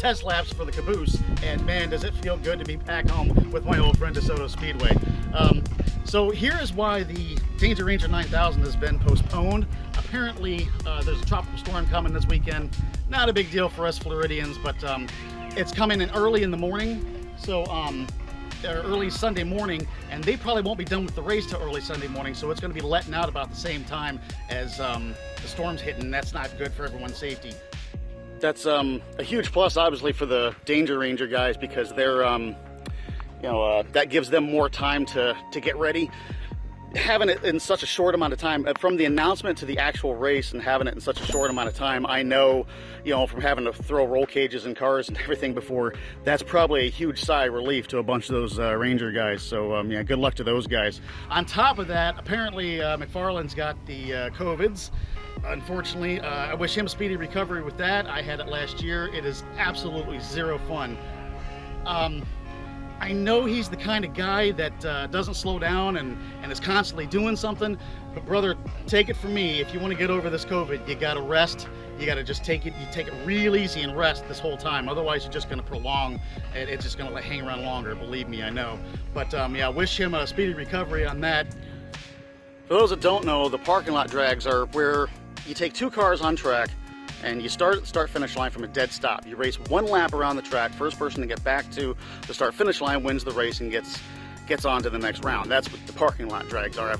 test laps for the Caboose, and man, does it feel good to be back home with my old friend DeSoto Speedway. So here is why the Danger Ranger 9000 has been postponed. Apparently, there's a tropical storm coming this weekend. Not a big deal for us Floridians, but it's coming in early in the morning, so early Sunday morning, and they probably won't be done with the race till early Sunday morning, so it's going to be letting out about the same time as the storm's hitting. That's not good for everyone's safety. That's a huge plus, obviously, for the Danger Ranger guys, because they're, that gives them more time to get ready. Having it in such a short amount of time, from the announcement to the actual race and having it in such a short amount of time, I know, from having to throw roll cages in cars and everything before, that's probably a huge sigh of relief to a bunch of those Ranger guys. So yeah, good luck to those guys. On top of that, apparently McFarland's got the COVIDs. Unfortunately, I wish him speedy recovery with that. I had it last year. It is absolutely zero fun. I know he's the kind of guy that doesn't slow down and is constantly doing something, but brother, take it from me, if you want to get over this COVID, you gotta rest. You gotta just take it real easy and rest this whole time. Otherwise, you're just gonna prolong, and it's just gonna hang around longer, believe me, I know. But yeah, wish him a speedy recovery on that. For those that don't know, the parking lot drags are where you take two cars on track, and you start finish line from a dead stop. You race one lap around the track. First person to get back to the start finish line wins the race and gets on to the next round. That's what the parking lot drags are.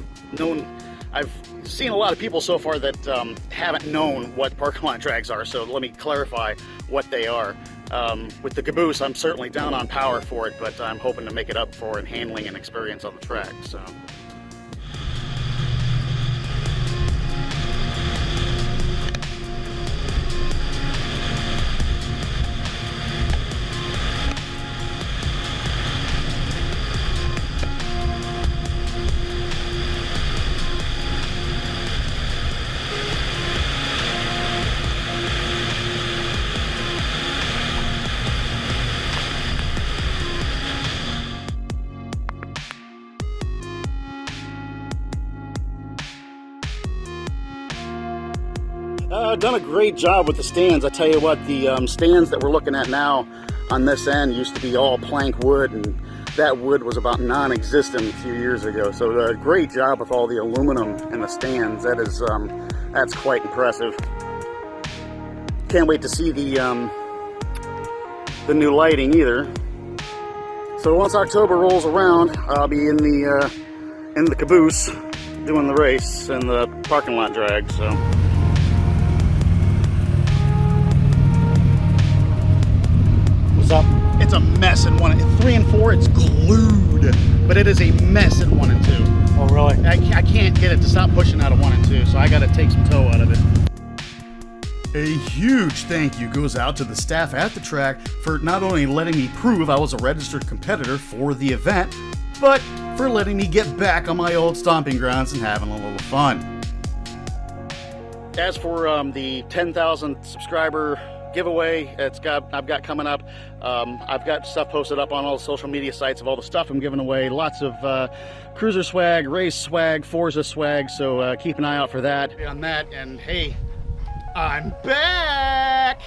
I've seen a lot of people so far that haven't known what parking lot drags are, so let me clarify what they are. With the Caboose, I'm certainly down on power for it, but I'm hoping to make it up for in handling and experience on the track. So. Done a great job with the stands. I tell you what, the stands that we're looking at now on this end used to be all plank wood, and that wood was about non-existent a few years ago. So great job with all the aluminum in the stands. That's quite impressive. Can't wait to see the new lighting either. So once October rolls around, I'll be in the Caboose doing the race and the parking lot drag. So. Up. It's a mess in 3 and 4. It's glued, but it is a mess in 1 and 2. Oh, really? I can't get it to stop pushing out of 1 and 2, so I got to take some toe out of it. A huge thank you goes out to the staff at the track for not only letting me prove I was a registered competitor for the event, but for letting me get back on my old stomping grounds and having a little fun. As for the 10,000 subscriber giveaway I've got coming up, I've got stuff posted up on all the social media sites of all the stuff I'm giving away. Lots of cruiser swag, race swag, Forza swag, so keep an eye out for that. On that, and hey, I'm back!